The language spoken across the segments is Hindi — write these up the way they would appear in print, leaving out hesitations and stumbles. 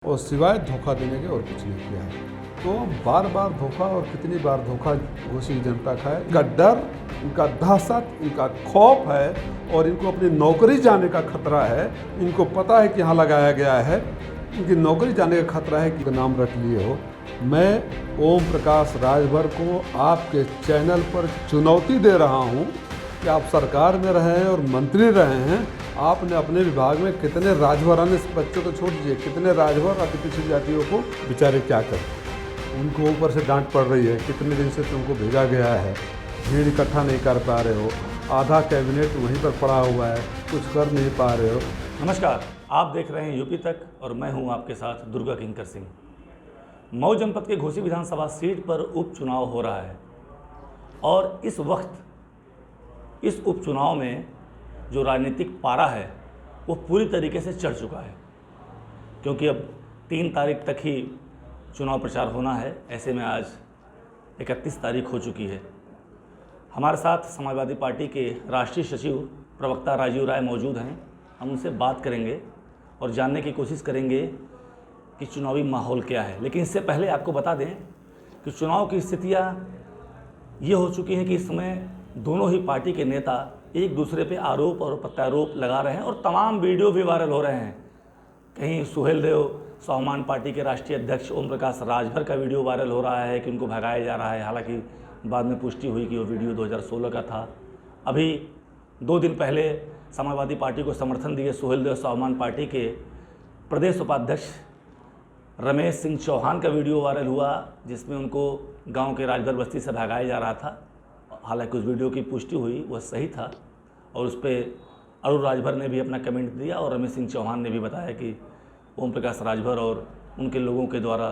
और सिवाय धोखा देने के और कुछ नहीं किया है। तो बार बार धोखा और कितनी बार धोखा घोषी की जनता खाए। इनका डर, इनका दहशत, इनका खौफ है और इनको अपनी नौकरी जाने का खतरा है। इनको पता है कि यहाँ लगाया गया है, इनकी नौकरी जाने का खतरा है कि नाम रख लिए हो। मैं ओम प्रकाश राजभर को आपके चैनल पर चुनौती दे रहा हूँ कि आप सरकार में रहे हैं और मंत्री रहे हैं, आपने अपने विभाग में कितने राजभर, इस बच्चों को छोड़ दीजिए, कितने राजभर अति पिछड़ी जातियों को बेचारे क्या करें। उनको ऊपर से डांट पड़ रही है, कितने दिन से तुमको भेजा गया है, भीड़ इकट्ठा नहीं कर पा रहे हो, आधा कैबिनेट वहीं पर पड़ा हुआ है, कुछ कर नहीं पा रहे हो। नमस्कार, आप देख रहे हैं यूपी तक और मैं हूं आपके साथ दुर्गा किंकर सिंह। मऊ जनपद के घोसी विधानसभा सीट पर उपचुनाव हो रहा है और इस वक्त इस उपचुनाव में जो राजनीतिक पारा है वो पूरी तरीके से चढ़ चुका है, क्योंकि अब 3 तारीख तक ही चुनाव प्रचार होना है। ऐसे में आज 31 तारीख हो चुकी है। हमारे साथ समाजवादी पार्टी के राष्ट्रीय सचिव प्रवक्ता राजीव राय मौजूद हैं। हम उनसे बात करेंगे और जानने की कोशिश करेंगे कि चुनावी माहौल क्या है। लेकिन इससे पहले आपको बता दें कि चुनाव की स्थितियां ये हो चुकी हैं कि इस समय दोनों ही पार्टी के नेता एक दूसरे पे आरोप और प्रत्यारोप लगा रहे हैं और तमाम वीडियो भी वायरल हो रहे हैं। कहीं सुहेलदेव स्वाभिमान पार्टी के राष्ट्रीय अध्यक्ष ओम प्रकाश राजभर का वीडियो वायरल हो रहा है कि उनको भगाया जा रहा है। हालांकि बाद में पुष्टि हुई कि वो वीडियो 2016 का था। अभी 2 दिन पहले समाजवादी पार्टी को समर्थन दिए सुहेलदेव स्वाभिमान पार्टी के प्रदेश उपाध्यक्ष रमेश सिंह चौहान का वीडियो वायरल हुआ, जिसमें उनको गांव के राजभर बस्ती से भगाया जा रहा था। हालांकि उस वीडियो की पुष्टि हुई, वह सही था और उस पर अरुण राजभर ने भी अपना कमेंट दिया और रमेश सिंह चौहान ने भी बताया कि ओम प्रकाश राजभर और उनके लोगों के द्वारा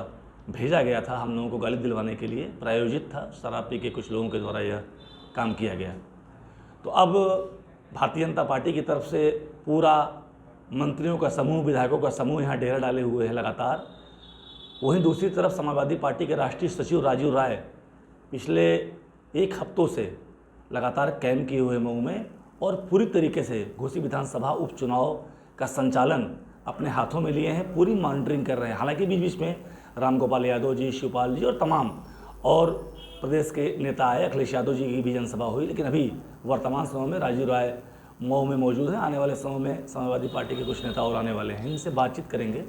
भेजा गया था, हम लोगों को गाली दिलवाने के लिए प्रायोजित था। शराब पी के कुछ लोगों के द्वारा यह काम किया गया। तो अब भारतीय जनता पार्टी की तरफ से पूरा मंत्रियों का समूह, विधायकों का समूह यहाँ डेरा डाले हुए है लगातार। वहीं दूसरी तरफ समाजवादी पार्टी के राष्ट्रीय सचिव राजीव राय पिछले 1 हफ्तों से लगातार कैंप किए हुए मऊ में और पूरी तरीके से घोसी विधानसभा उपचुनाव का संचालन अपने हाथों में लिए हैं, पूरी मॉनिटरिंग कर रहे हैं। हालांकि बीच बीच में रामगोपाल यादव जी, शिवपाल जी और तमाम और प्रदेश के नेता आए, अखिलेश यादव जी की भी जनसभा हुई। लेकिन अभी वर्तमान समय में राजीव राय मऊ में मौजूद हैं। आने वाले समय में समाजवादी पार्टी के कुछ नेता और आने वाले हैं, इनसे बातचीत करेंगे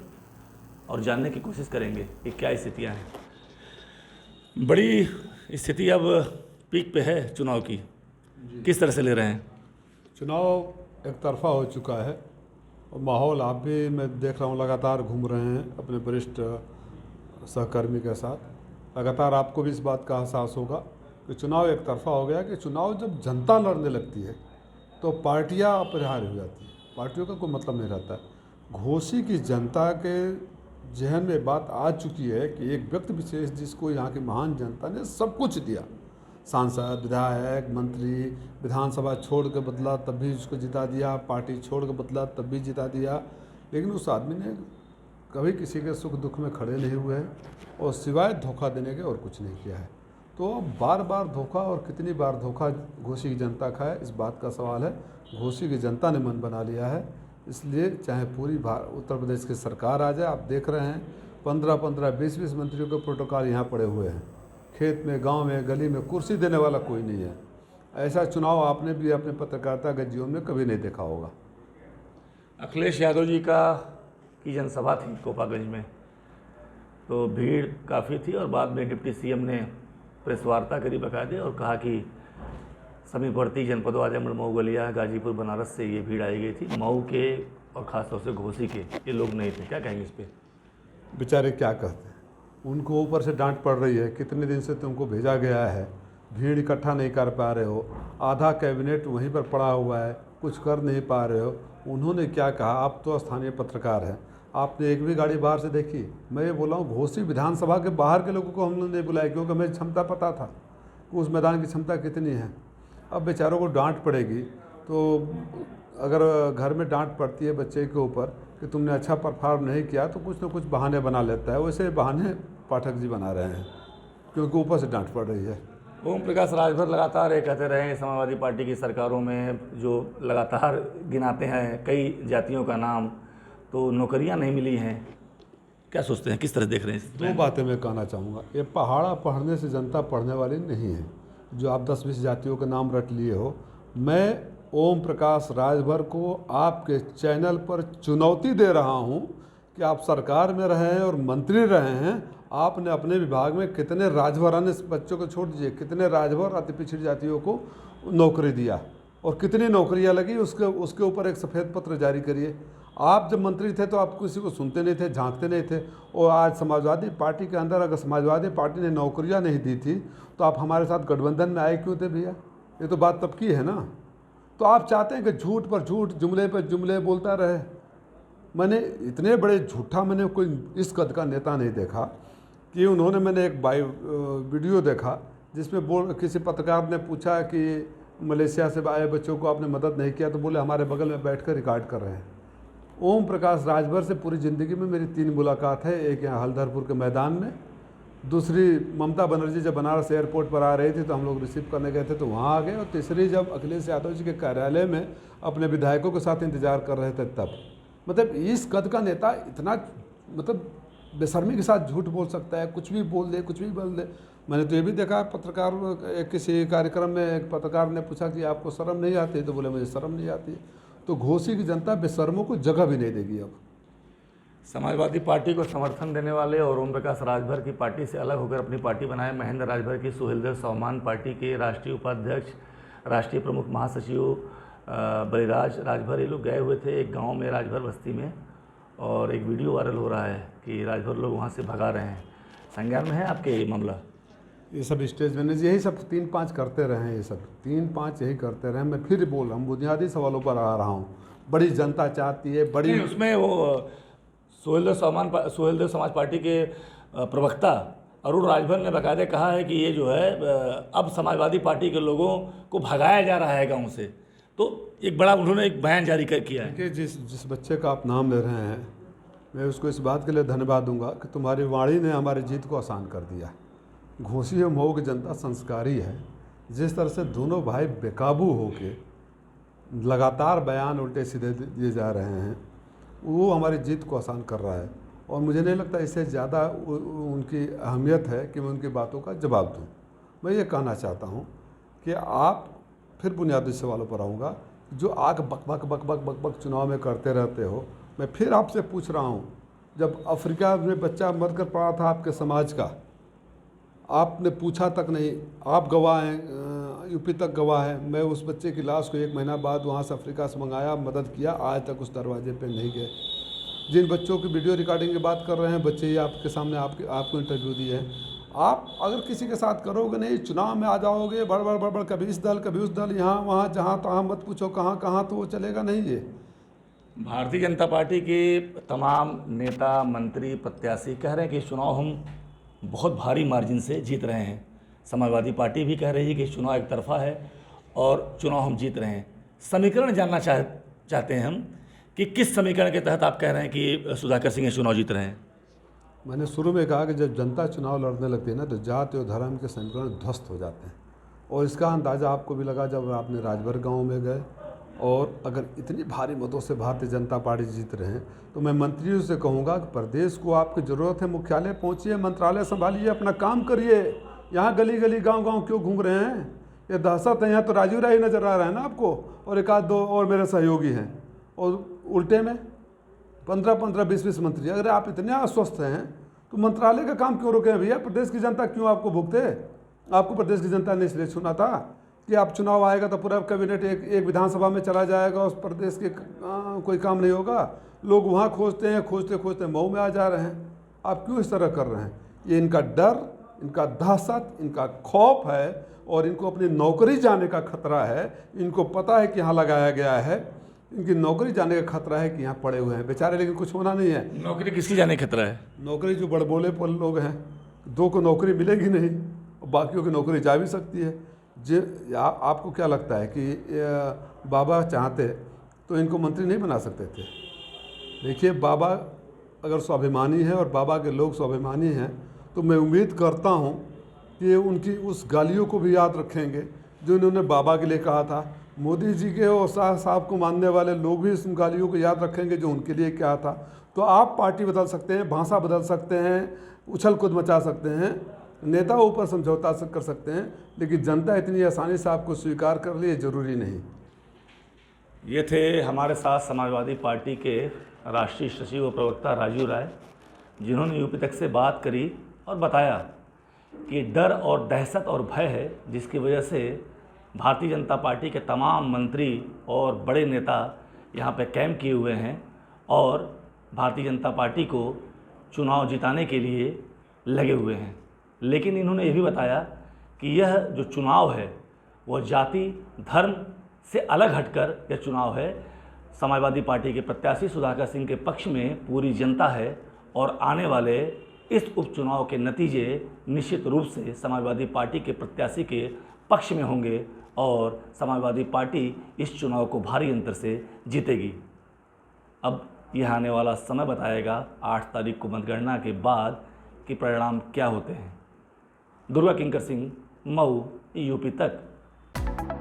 और जानने की कोशिश करेंगे कि क्या स्थितियाँ हैं। बड़ी स्थिति अब पीक पे है चुनाव की, किस तरह से ले रहे हैं? चुनाव एक तरफा हो चुका है और माहौल आप भी, मैं देख रहा हूँ, लगातार घूम रहे हैं अपने वरिष्ठ सहकर्मी के साथ। लगातार आपको भी इस बात का एहसास होगा कि चुनाव एक तरफा हो गया, कि चुनाव जब जनता लड़ने लगती है तो पार्टियां अपरिहार्य हो जाती हैं, पार्टियों का कोई मतलब नहीं रहता है। घोसी की जनता के जहन में बात आ चुकी है कि एक व्यक्ति विशेष जिसको यहाँ की महान जनता ने सब कुछ दिया, सांसद, विधायक, मंत्री, विधानसभा छोड़ के बदला तब भी उसको जिता दिया, पार्टी छोड़ के बदला तब भी जिता दिया, लेकिन उस आदमी ने कभी किसी के सुख दुख में खड़े नहीं हुए और सिवाय धोखा देने के और कुछ नहीं किया है। तो बार बार धोखा और कितनी बार धोखा घोसी की जनता खाए, इस बात का सवाल है। घोसी की जनता ने मन बना लिया है, इसलिए चाहे पूरी उत्तर प्रदेश की सरकार आ जाए, आप देख रहे हैं 15-15, 20-20 मंत्रियों के प्रोटोकॉल यहाँ पड़े हुए हैं। खेत में, गांव में, गली में कुर्सी देने वाला कोई नहीं है। ऐसा चुनाव आपने भी अपने पत्रकारिता के जीवन में कभी नहीं देखा होगा। अखिलेश यादव जी की जनसभा थी कोपागंज में, तो भीड़ काफ़ी थी और बाद में डिप्टी सीएम ने प्रेस वार्ता करी बकायदे और कहा कि समीपवर्ती जनपदों आजमगढ़, मऊ, गलिया, गाजीपुर, बनारस से ये भीड़ आई गई थी। मऊ के और ख़ासतौर से घोसी के ये लोग नहीं थे। क्या कहेंगे इस पर? बेचारे क्या कहते हैं, उनको ऊपर से डांट पड़ रही है, कितने दिन से तुमको भेजा गया है, भीड़ इकट्ठा नहीं कर पा रहे हो, आधा कैबिनेट वहीं पर पड़ा हुआ है, कुछ कर नहीं पा रहे हो। उन्होंने क्या कहा? आप तो स्थानीय पत्रकार हैं, आपने एक भी गाड़ी बाहर से देखी? मैं ये बोला हूँ, घोसी विधानसभा के बाहर के लोगों को हम लोग नहीं बुलाया, क्योंकि हमें क्षमता पता था कि उस मैदान की क्षमता कितनी है। अब बेचारों को डांट पड़ेगी, तो अगर घर में डांट पड़ती है बच्चे के ऊपर कि तुमने अच्छा परफॉर्म नहीं किया, तो कुछ ना कुछ बहाने बना लेता है। वैसे बहाने पाठक जी बना रहे हैं, क्योंकि ऊपर से डांट पड़ रही है। ओम प्रकाश राजभर लगातार ये कहते रहे समाजवादी पार्टी की सरकारों में जो लगातार गिनाते हैं कई जातियों का नाम, तो नौकरियां नहीं मिली हैं। क्या सोचते हैं, किस तरह देख रहे हैं इस दो बातें मैं कहना चाहूँगा। ये पहाड़ा पढ़ने से जनता पढ़ने वाली नहीं है, जो आप 10-20 जातियों के नाम रट लिए हो। मैं ओम प्रकाश राजभर को आपके चैनल पर चुनौती दे रहा हूँ कि आप सरकार में रहे हैं और मंत्री रहे हैं, आपने अपने विभाग में कितने राजभराने बच्चों को छोड़ दीजिए, कितने राजभर अति पिछड़ी जातियों को नौकरी दिया और कितनी नौकरियां लगी, उसके ऊपर एक सफ़ेद पत्र जारी करिए। आप जब मंत्री थे तो आप किसी को सुनते नहीं थे, झांकते नहीं थे। और आज समाजवादी पार्टी के अंदर अगर समाजवादी पार्टी ने नौकरियां नहीं दी थी तो आप हमारे साथ गठबंधन में आए क्यों थे भैया? ये तो बात तब की है ना। तो आप चाहते हैं कि झूठ पर झूठ, जुमले पर जुमले बोलता रहे। मैंने इतने बड़े झूठा मैंने कोई इस कद का नेता नहीं देखा कि उन्होंने, मैंने एक वीडियो देखा जिसमें किसी पत्रकार ने पूछा कि मलेशिया से आए बच्चों को आपने मदद नहीं किया, तो बोले हमारे बगल में बैठकर रिकॉर्ड कर रहे हैं। ओम प्रकाश राजभर से पूरी ज़िंदगी में मेरी 3 मुलाकात है। एक यहाँ हल्दरपुर के मैदान में, दूसरी ममता बनर्जी जब बनारस एयरपोर्ट पर आ रही थी तो हम लोग रिसीव करने गए थे तो वहाँ आ गए, और तीसरी जब अखिलेश यादव जी के कार्यालय में अपने विधायकों के साथ इंतजार कर रहे थे तब। मतलब इस कद का नेता इतना मतलब बेशर्मी के साथ झूठ बोल सकता है, कुछ भी बोल दे, कुछ भी बोल दे। मैंने तो ये भी देखा, पत्रकार किसी कार्यक्रम में एक पत्रकार ने पूछा कि आपको शर्म नहीं आती, तो बोले मुझे शर्म नहीं आती। तो घोसी की जनता बेशर्मों को जगह भी नहीं देगी। अब समाजवादी पार्टी को समर्थन देने वाले और ओम प्रकाश राजभर की पार्टी से अलग होकर अपनी पार्टी बनाए महेंद्र राजभर की सुहेलदेव स्वाभिमान पार्टी के राष्ट्रीय उपाध्यक्ष, राष्ट्रीय प्रमुख महासचिव बलिराज राजभर, ये लोग गए हुए थे एक गांव में, राजभर बस्ती में, और एक वीडियो वायरल हो रहा है कि राजभर लोग वहां से भगा रहे हैं। संज्ञान में है आपके ये मामला? ये सब स्टेज मैनेज यही सब 3-5 करते रहे हैं, ये सब 3-5 यही करते रहे। मैं फिर बोल रहा हूँ, बुनियादी सवालों पर आ रहा हूँ। बड़ी जनता चाहती है, बड़ी उसमें वो सुहेलदेव समाज पार्टी के प्रवक्ता अरुण राजभर ने बाकायदे कहा है कि ये जो है अब समाजवादी पार्टी के लोगों को भगाया जा रहा है गाँव से। तो एक बड़ा उन्होंने एक बयान जारी किया है कि जिस बच्चे का आप नाम ले रहे हैं, मैं उसको इस बात के लिए धन्यवाद दूंगा कि तुम्हारी वाणी ने हमारी जीत को आसान कर दिया। घोसी और मऊ की जनता संस्कारी है। जिस तरह से दोनों भाई बेकाबू होके लगातार बयान उल्टे सीधे दिए जा रहे हैं, वो हमारी जीत को आसान कर रहा है। और मुझे नहीं लगता इससे ज़्यादा उनकी अहमियत है कि मैं उनकी बातों का जवाब दूं। मैं ये कहना चाहता हूं कि आप, फिर बुनियादी सवालों पर आऊँगा, जो आग बक बक बक बक बक बक चुनाव में करते रहते हो, मैं फिर आपसे पूछ रहा हूँ, जब अफ्रीका में बच्चा मरकर पड़ा था आपके समाज का, आपने पूछा तक नहीं। आप गवाह हैं, यूपी तक गवाह है। मैं उस बच्चे की लाश को 1 महीना बाद वहाँ से अफ्रीका से मंगाया, मदद किया, आज तक उस दरवाजे पे नहीं गए। जिन बच्चों की वीडियो रिकॉर्डिंग की बात कर रहे हैं, बच्चे ही आपके सामने आपको इंटरव्यू दिए हैं। आप अगर किसी के साथ करोगे नहीं, चुनाव में आ जाओगे बड़बड़ बड़बड़, कभी इस दल कभी उस दल, यहाँ वहाँ जहाँ तहाँ, मत पूछो कहाँ कहाँ, तो वो चलेगा नहीं। ये भारतीय जनता पार्टी के तमाम नेता, मंत्री, प्रत्याशी कह रहे हैं कि इस चुनाव हम बहुत भारी मार्जिन से जीत रहे हैं। समाजवादी पार्टी भी कह रही है कि चुनाव एक तरफा है और चुनाव हम जीत रहे हैं। समीकरण जानना चाहते हैं हम कि किस समीकरण के तहत आप कह रहे हैं कि सुधाकर सिंह चुनाव जीत रहे हैं? मैंने शुरू में कहा कि जब जनता चुनाव लड़ने लगती है ना, तो जाति और धर्म के समीकरण ध्वस्त हो जाते हैं। और इसका अंदाज़ा आपको भी लगा जब आपने राजभर गाँव में गए। और अगर इतनी भारी मतों से भारतीय जनता पार्टी जीत रहे हैं, तो मैं मंत्रियों से कहूँगा कि प्रदेश को आपकी ज़रूरत है, मुख्यालय पहुँचिए, मंत्रालय संभालिए, अपना काम करिए। यहाँ गली गली गांव गांव क्यों घूम रहे हैं? ये दहशत है। यहाँ तो राजीव राय नज़र आ रहा है ना आपको, और 1-2 और मेरे सहयोगी हैं, और उल्टे में 15-15, 20-20 मंत्री। अगर आप इतने अस्वस्थ हैं तो मंत्रालय का काम क्यों रोके भैया? प्रदेश की जनता क्यों आपको भुगते? आपको प्रदेश की जनता ने इसलिए चुना था कि आप चुनाव आएगा तो पूरा कैबिनेट एक विधानसभा में चला जाएगा, उस प्रदेश के कोई काम नहीं होगा। लोग वहाँ खोजते हैं, खोजते खोजते मऊ में आ जा रहे हैं। आप क्यों इस तरह कर रहे हैं? ये इनका डर, इनका दहशत, इनका खौफ है, और इनको अपनी नौकरी जाने का खतरा है। इनको पता है कि यहाँ लगाया गया है, इनकी नौकरी जाने का खतरा है कि यहाँ पड़े हुए हैं बेचारे, लेकिन कुछ होना नहीं है। नौकरी किसकी जाने का खतरा है? नौकरी जो बड़बोले पर लोग हैं, 2 को नौकरी मिलेगी नहीं और बाकियों की नौकरी जा भी सकती है। आपको क्या लगता है कि बाबा चाहते तो इनको मंत्री नहीं बना सकते थे? देखिए, बाबा अगर स्वाभिमानी है और बाबा के लोग स्वाभिमानी हैं, तो मैं उम्मीद करता हूं कि उनकी उस गालियों को भी याद रखेंगे जो इन्होंने बाबा के लिए कहा था। मोदी जी के और शाह साहब को मानने वाले लोग भी इस गालियों को याद रखेंगे जो उनके लिए क्या था। तो तो आप पार्टी बदल सकते हैं, भाषा बदल सकते हैं, उछल कूद मचा सकते हैं, नेता ऊपर समझौता से कर सकते हैं, लेकिन जनता इतनी आसानी से आपको स्वीकार कर ले, ज़रूरी नहीं। ये थे हमारे साथ समाजवादी पार्टी के राष्ट्रीय सचिव व प्रवक्ता राजीव राय, जिन्होंने यूपी तक से बात करी और बताया कि डर और दहशत और भय है, जिसकी वजह से भारतीय जनता पार्टी के तमाम मंत्री और बड़े नेता यहाँ पे कैंप किए हुए हैं और भारतीय जनता पार्टी को चुनाव जिताने के लिए लगे हुए हैं। लेकिन इन्होंने ये भी बताया कि यह जो चुनाव है वह जाति धर्म से अलग हटकर यह चुनाव है। समाजवादी पार्टी के प्रत्याशी सुधाकर सिंह के पक्ष में पूरी जनता है और आने वाले इस उपचुनाव के नतीजे निश्चित रूप से समाजवादी पार्टी के प्रत्याशी के पक्ष में होंगे और समाजवादी पार्टी इस चुनाव को भारी अंतर से जीतेगी। अब यह आने वाला समय बताएगा 8 तारीख को मतगणना के बाद कि परिणाम क्या होते हैं। दुर्गा किंकर सिंह, मऊ, यूपी तक।